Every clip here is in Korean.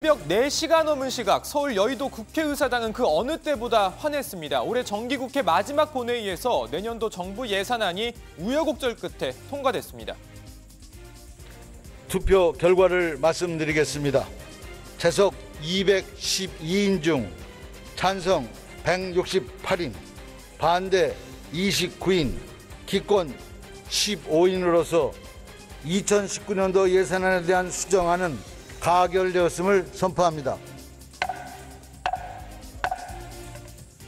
새벽 4시가 넘은 시각 서울 여의도 국회의사당은 그 어느 때보다 환했습니다. 올해 정기국회 마지막 본회의에서 내년도 정부 예산안이 우여곡절 끝에 통과됐습니다. 투표 결과를 말씀드리겠습니다. 재석 212인 중 찬성 168인, 반대 29인, 기권 15인으로서 2019년도 예산안에 대한 수정안은 가결되었음을 선포합니다.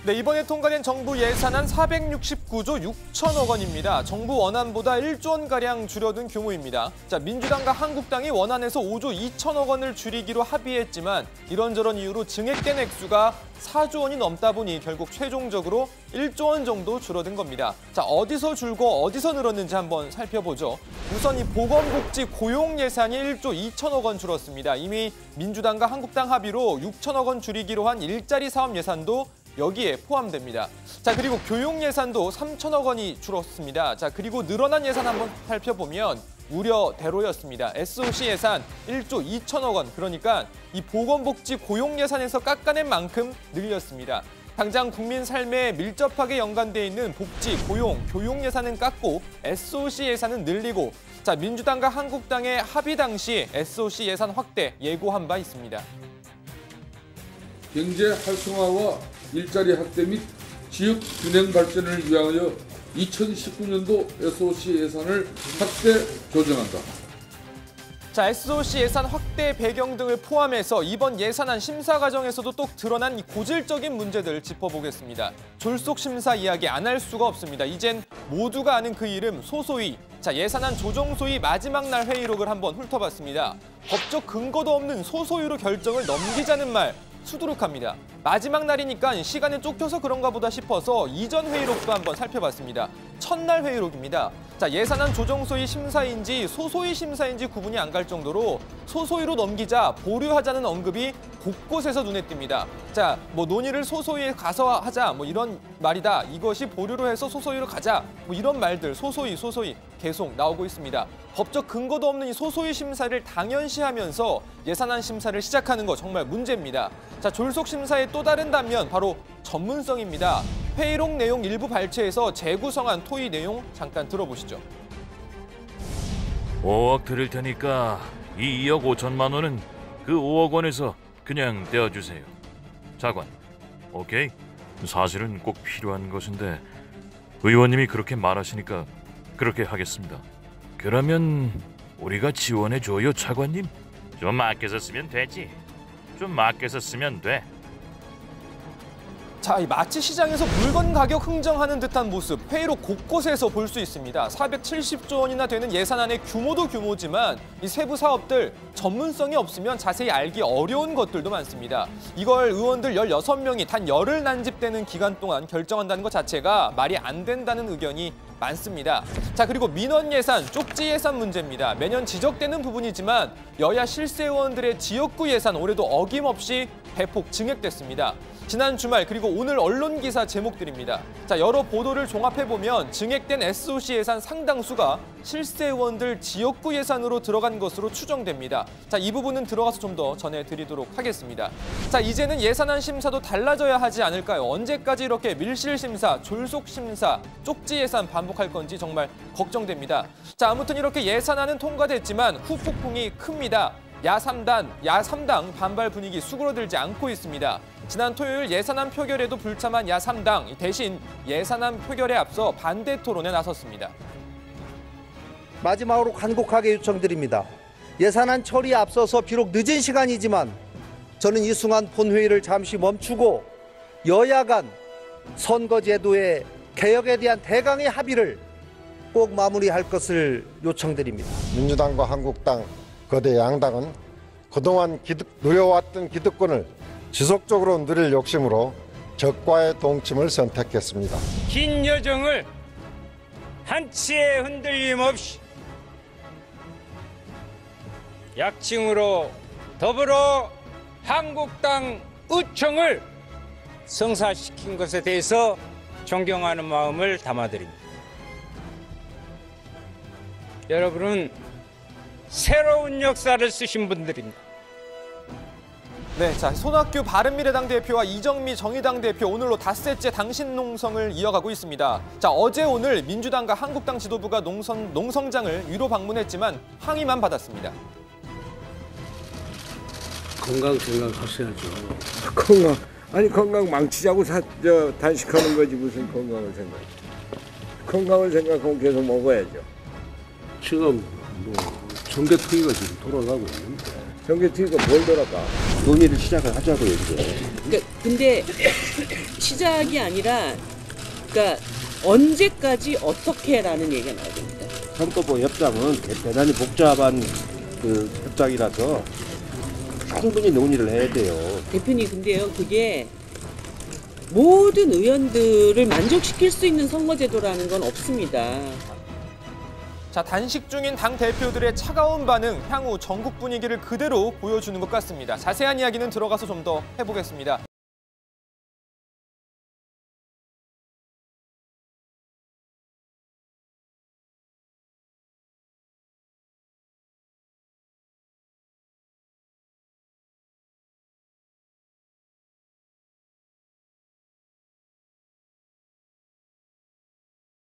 네, 이번에 통과된 정부 예산안 469조 6천억 원입니다. 정부 원안보다 1조 원가량 줄여든 규모입니다. 민주당과 한국당이 원안에서 5조 2천억 원을 줄이기로 합의했지만 이런저런 이유로 증액된 액수가 4조 원이 넘다 보니 결국 최종적으로 1조 원 정도 줄어든 겁니다. 어디서 줄고 어디서 늘었는지 한번 살펴보죠. 우선 이 보건복지 고용 예산이 1조 2천억 원 줄었습니다. 이미 민주당과 한국당 합의로 6천억 원 줄이기로 한 일자리 사업 예산도 여기에 포함됩니다. 그리고 교육 예산도 3천억 원이 줄었습니다. 그리고 늘어난 예산 한번 살펴보면 우려대로였습니다. SOC 예산 1조 2천억 원, 그러니까 이 보건복지 고용 예산에서 깎아낸 만큼 늘렸습니다. 당장 국민 삶에 밀접하게 연관돼 있는 복지, 고용, 교육 예산은 깎고 SOC 예산은 늘리고 민주당과 한국당의 합의 당시 SOC 예산 확대 예고한 바 있습니다. 경제 활성화와 일자리 확대 및 지역 균형 발전을 위하여 2019년도 SOC 예산을 확대 조정한다. SOC 예산 확대 배경 등을 포함해서 이번 예산안 심사 과정에서도 또 드러난 이 고질적인 문제들 짚어보겠습니다. 졸속 심사 이야기 안 할 수가 없습니다. 이젠 모두가 아는 그 이름 소소위. 예산안 조정소위 마지막 날 회의록을 한번 훑어봤습니다. 법적 근거도 없는 소소위로 결정을 넘기자는 말. 수두룩합니다. 마지막 날이니까 시간에 쫓겨서 그런가 보다 싶어서 이전 회의록도 한번 살펴봤습니다. 첫날 회의록입니다. 예산안 조정소위 심사인지 소소위 심사인지 구분이 안 갈 정도로 소소위로 넘기자 보류하자는 언급이 곳곳에서 눈에 띕니다. 논의를 소소위에 가서 하자 이런 말이다. 이것이 보류로 해서 소소위로 가자. 이런 말들 소소위 계속 나오고 있습니다. 법적 근거도 없는 이 소소위 심사를 당연시하면서 예산안 심사를 시작하는 거 정말 문제입니다. 졸속 심사의 또 다른 단면 바로 전문성입니다. 회의록 내용 일부 발췌해서 재구성한 토의 내용 잠깐 들어보시죠. 5억 드릴 테니까 이 2억 5천만 원은 그 5억 원에서 그냥 떼어주세요. 차관, 오케이? 사실은 꼭 필요한 것인데 의원님이 그렇게 말하시니까 그렇게 하겠습니다. 그러면 우리가 지원해줘요, 차관님? 좀 아껴서 쓰면 되지. 좀 아껴서 쓰면 돼. 이 마치 시장에서 물건 가격 흥정하는 듯한 모습 회의록 곳곳에서 볼 수 있습니다. 470조 원이나 되는 예산안의 규모도 규모지만 이 세부 사업들 전문성이 없으면 자세히 알기 어려운 것들도 많습니다. 이걸 의원들 16명이 단 열흘 난집되는 기간 동안 결정한다는 것 자체가 말이 안 된다는 의견이 많습니다. 그리고 민원 예산, 쪽지 예산 문제입니다. 매년 지적되는 부분이지만 여야 실세 의원들의 지역구 예산 올해도 어김없이 대폭 증액됐습니다. 지난 주말 그리고 오늘 언론 기사 제목들입니다. 여러 보도를 종합해보면 증액된 SOC 예산 상당수가 실세 의원들 지역구 예산으로 들어간 것으로 추정됩니다. 이 부분은 들어가서 좀 더 전해드리도록 하겠습니다. 이제는 예산안 심사도 달라져야 하지 않을까요? 언제까지 이렇게 밀실 심사, 졸속 심사, 쪽지 예산 반복할 건지 정말 걱정됩니다. 아무튼 이렇게 예산안은 통과됐지만 후폭풍이 큽니다. 야3당 반발 분위기 수그러들지 않고 있습니다. 지난 토요일 예산안 표결에도 불참한 야3당 대신 예산안 표결에 앞서 반대 토론에 나섰습니다. 마지막으로 간곡하게 요청드립니다. 예산안 처리에 앞서서 비록 늦은 시간이지만 저는 이 순간 본회의를 잠시 멈추고 여야 간 선거제도의 개혁에 대한 대강의 합의를 꼭 마무리할 것을 요청드립니다. 민주당과 한국당 거대 양당은 그동안 누려왔던 기득권을 지속적으로 누릴 욕심으로 적과의 동침을 선택했습니다. 긴 여정을 한치의 흔들림 없이 약칭으로 더불어 한국당 의총을 성사시킨 것에 대해서 존경하는 마음을 담아드립니다. 여러분은 새로운 역사를 쓰신 분들입니다. 네, 자, 손학규 바른미래당 대표와 이정미 정의당 대표 오늘로 닷새째 당신 농성을 이어가고 있습니다. 자, 어제 오늘 민주당과 한국당 지도부가 농성장을 위로 방문했지만 항의만 받았습니다. 건강 생각하셔야죠. 건강 망치자고 단식하는 거지 무슨 건강을 생각. 건강을 생각하면 계속 먹어야죠. 지금 정개특위가 지금 돌아가고 있는데. 정개특위가 뭘 돌아가? 논의를 시작을 하자고요 이제. 근데 시작이 아니라 언제까지 어떻게라는 얘기가 나와야 됩니다. 선거법 협상은 대단히 복잡한 협상이라서 충분히 논의를 해야 돼요. 대표님, 근데요, 그게 모든 의원들을 만족시킬 수 있는 선거제도라는 건 없습니다. 자, 단식 중인 당 대표들의 차가운 반응, 향후 전국 분위기를 그대로 보여주는 것 같습니다. 자세한 이야기는 들어가서 좀 더 해보겠습니다.